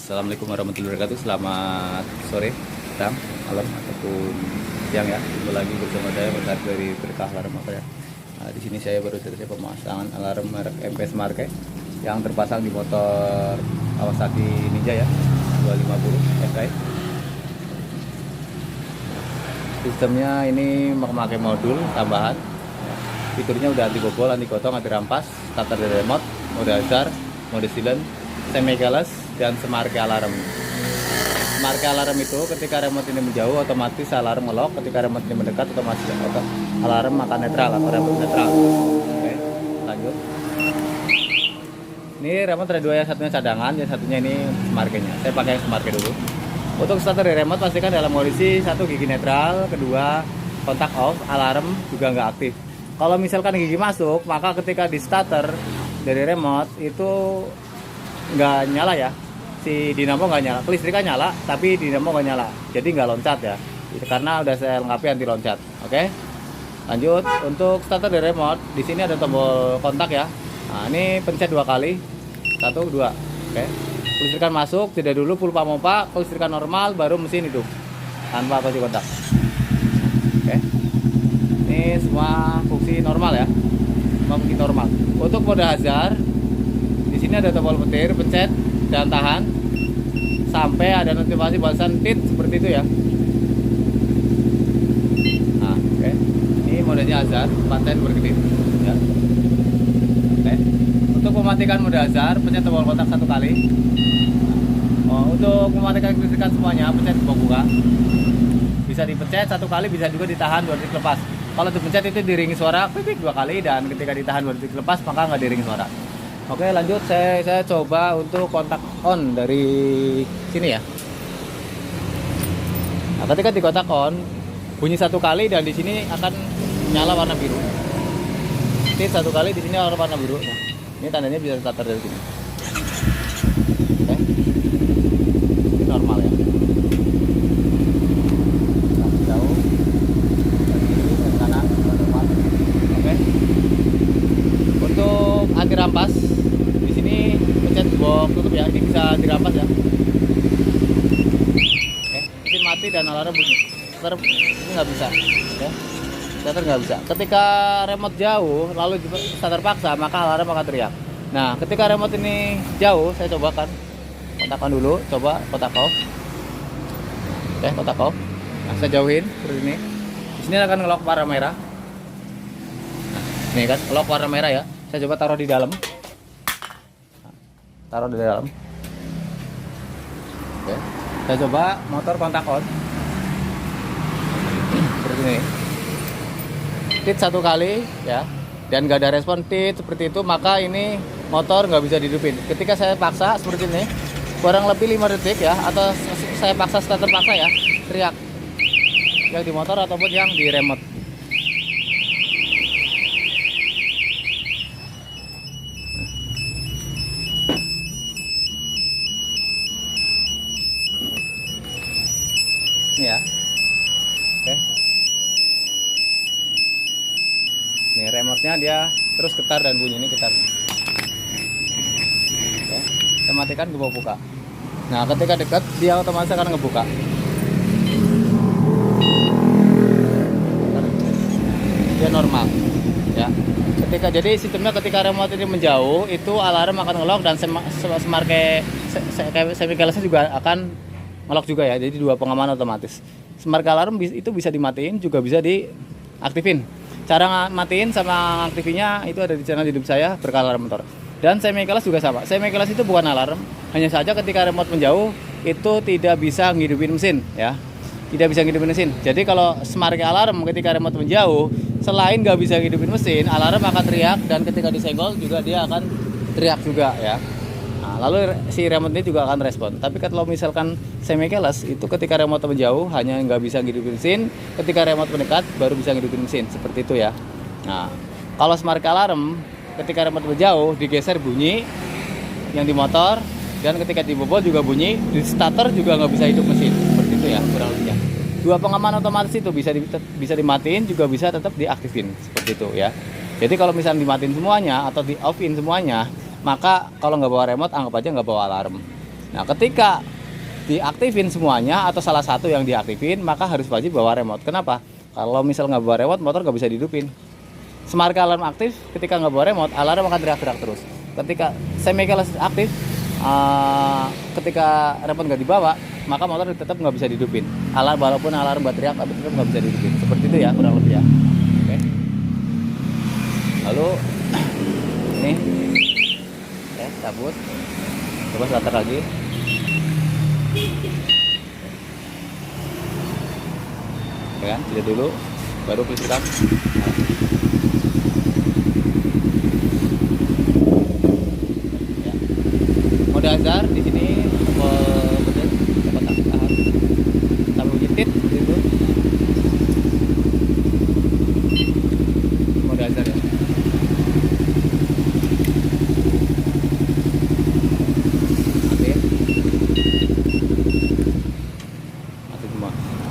Assalamualaikum warahmatullahi wabarakatuh. Selamat sore, siang, malam ataupun siang ya. Jumpa lagi bersama saya Mas dari Berkah Alarm apa ya. Nah, di sini saya baru selesai pemasangan alarm merek MP Smart yang terpasang di motor Kawasaki Ninja ya 250 SI. Sistemnya ini memakai modul tambahan. Fiturnya udah anti bobol, anti gotong, anti rampas, starter dari remote, mode hazard, mode silent, semi keyless, dan smart key alarm. Smart key alarm itu ketika remote ini menjauh otomatis alarm ngelock, ketika remote ini mendekat otomatis alarm akan netral atau remote netral. Oke, lanjut. Ini remote ada dua ya, satunya cadangan, yang satunya ini smart key-nya. Saya pakai yang smart key dulu. Untuk starter dari remote pastikan dalam kondisi satu gigi netral, kedua kontak off, alarm juga nggak aktif. Kalau misalkan gigi masuk, maka ketika di starter dari remote itu nggak nyala ya, si dinamo nggak nyala, kelistrikan nyala tapi dinamo nggak nyala, jadi nggak loncat ya, karena udah saya lengkapi anti loncat. Oke, lanjut. Untuk starter dari remote di sini ada tombol kontak ya. Nah, ini pencet 2 kali, 1, 2. Oke, kelistrikan masuk, tidak dulu full pompa, kelistrikan normal baru mesin hidup tanpa kunci kontak. Oke, ini semua fungsi normal ya, semua fungsi normal. Untuk mode hazard di sini ada tombol petir, pencet dan tahan sampai ada notifikasi balasan tit seperti itu ya. Nah, oke. Ini modenya hazard, paten berkedip ya. Oke. Untuk mematikan mode hazard, pencet tombol kontak 1 kali. Untuk mematikan kelistrikan semuanya, pencet tombol buka. Bisa dipencet 1 kali, bisa juga ditahan 2 detik lepas. Kalau dipencet itu diringi suara pipik 2 kali, dan ketika ditahan 2 detik lepas maka nggak diringi suara. Oke, lanjut. Saya coba untuk kontak on dari sini ya. Nah, ketika di kontak on bunyi 1 kali dan di sini akan nyala warna biru. Tit 1 kali, di sini warna biru. Nah, ini tandanya bisa starter dari sini. Oke, ini normal ya. Nah, jauh dari kanan normal. Oke. Untuk anti rampas di sini pencet box tutup ya, ini bisa dirampas ya. Oke, mesin mati dan alarm bunyi. Starter ini nggak bisa ya. Starter nggak bisa. Ketika remote jauh lalu starter paksa maka alarm akan teriak. Nah, ketika remote ini jauh, saya cobakan kontakkan dulu, coba kontak off. Oke, kontak off. Nah, saya jauhin seperti ini. Di sini akan ngelock warna merah. Nah, ini kan lock warna merah ya. Saya coba taruh di dalam. Taruh di dalam. Oke. Saya coba motor kontak on. Seperti ini. Tit 1 kali ya. Dan nggak ada respon tit seperti itu, maka ini motor nggak bisa dihidupin. Ketika saya paksa seperti ini, kurang lebih 5 detik ya, atau saya paksa starter paksa ya, teriak. Yang di motor ataupun yang di remote. Ini ya. Oke. Nih remote-nya dia terus getar dan bunyi, ini getar. Oke. Saya matikan, gue buka. Nah, ketika dekat dia otomatis akan ngebuka. Dia normal ya. Jadi sistemnya ketika remote ini menjauh itu alarm akan ngelock dan smart key semi keyless juga akan ngelock juga ya. Jadi 2 pengaman otomatis. Smart key alarm itu bisa dimatiin juga bisa diaktifin. Cara matiin sama aktifinnya itu ada di channel YouTube saya, Berkah Alarm Motor. Dan semi keyless juga sama. Semi keyless itu bukan alarm, hanya saja ketika remote menjauh itu tidak bisa ngidupin mesin ya. Tidak bisa ngidupin mesin. Jadi kalau smart key alarm ketika remote menjauh, selain nggak bisa ngidupin mesin, alarm akan teriak, dan ketika disenggol juga dia akan teriak juga ya. Nah, lalu si remote ini juga akan respon. Tapi kalau misalkan semi keyless itu ketika remote menjauh hanya nggak bisa ngidupin mesin, ketika remote mendekat baru bisa ngidupin mesin, seperti itu ya. Nah, kalau smart key alarm ketika remote menjauh digeser bunyi yang di motor, dan ketika dibobol juga bunyi, di starter juga nggak bisa hidup mesin, seperti itu ya kurang lebihnya. 2 pengaman otomatis itu bisa dimatiin juga bisa tetap diaktifin, seperti itu ya. Jadi kalau misalnya dimatiin semuanya atau di offin semuanya, maka kalau nggak bawa remote anggap aja nggak bawa alarm. Nah, ketika diaktifin semuanya atau salah satu yang diaktifin, maka harus wajib bawa remote. Kenapa? Kalau misal nggak bawa remote, motor nggak bisa dihidupin. Semarke alarm aktif, ketika nggak bawa remote, alarm akan teriak-teriak terus. Ketika semi-keyless aktif, ketika remote nggak dibawa, maka motor tetap nggak bisa dihidupin. Walaupun alarm berteriak, tapi tetap nggak bisa dihidupin. Seperti itu ya, kurang lebih ya. Oke. Lalu ini, cabut. Coba starter lagi. Ya kan, tidak dulu, baru pelisiran. Ya. Mode hazard di sini betul dapat tahan sambil jetit gitu. Mode hazard ya.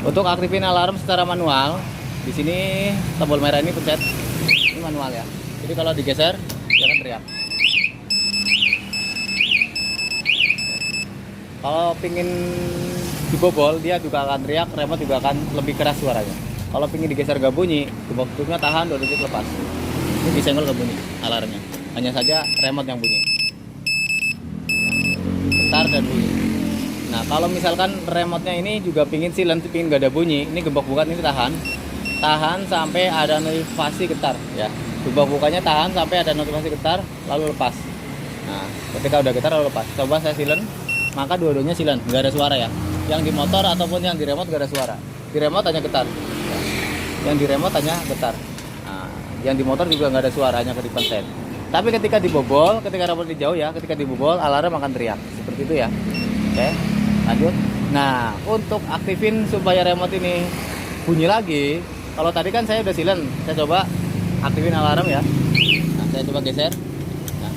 Untuk aktifin alarm secara manual, di sini tombol merah ini pencet. Ini manual ya. Jadi kalau digeser, dia akan teriak. Kalau pingin dibobol, dia juga akan teriak, remote juga akan lebih keras suaranya. Kalau pingin digeser gak bunyi, gembok tutupnya tahan 2 detik lepas. Ini disenggol gak bunyi alarmnya. Hanya saja remote yang bunyi. Bentar dan bunyi. Nah, kalau misalkan remote-nya ini juga pingin silent, pingin gak ada bunyi, ini gembok buka ini tahan sampai ada notifikasi getar ya. Gembok bukanya tahan sampai ada notifikasi getar, lalu lepas. Nah, ketika udah getar lalu lepas. Coba saya silent, maka dua-duanya silent, gak ada suara ya. Yang di motor ataupun yang di remote gak ada suara. Di remote hanya getar. Yang di remote hanya getar. Nah, yang di motor juga gak ada suara, hanya kedipan sen. Tapi ketika dibobol, ketika remote di jauh ya, ketika dibobol alarm akan teriak. Seperti itu ya. Oke. Lanjut. Nah, untuk aktifin supaya remote ini bunyi lagi, kalau tadi kan saya udah silent, saya coba aktifin alarm ya. Nah, saya coba geser. Nah,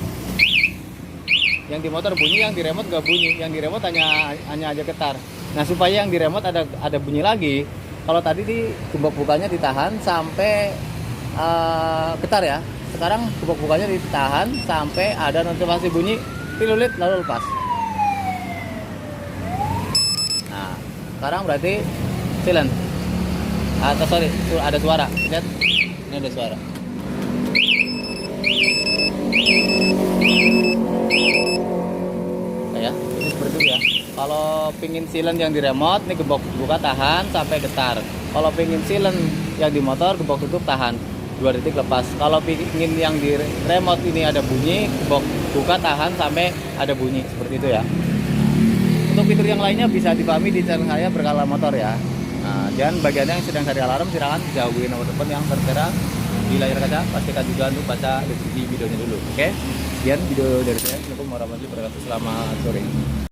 yang di motor bunyi, yang di remote nggak bunyi, yang di remote hanya aja getar. Nah, supaya yang di remote ada bunyi lagi, kalau tadi di gembok bukanya ditahan sampai getar ya. Sekarang gembok bukanya ditahan sampai ada notifikasi bunyi, pilulit lalu lepas. Sekarang berarti silent. Atau sorry, ada suara. Lihat, ini ada suara. Nah, ya, ini seperti itu ya. Kalau pingin silent yang di remote, ini gembok buka tahan sampai getar. Kalau pingin silent yang di motor, gembok tutup tahan 2 detik lepas. Kalau pingin yang di remote ini ada bunyi, gembok buka tahan sampai ada bunyi. Seperti itu ya. Untuk fitur yang lainnya bisa dipahami di channel saya Berkala Motor ya. Nah, dan bagiannya yang sedang cari alarm silakan jauhi nomor telepon yang tertera di layar kaca. Pastikan juga untuk baca deskripsi videonya dulu. Oke, sekian video dari saya. Assalamualaikum warahmatullahi wabarakatuh. Selamat sore.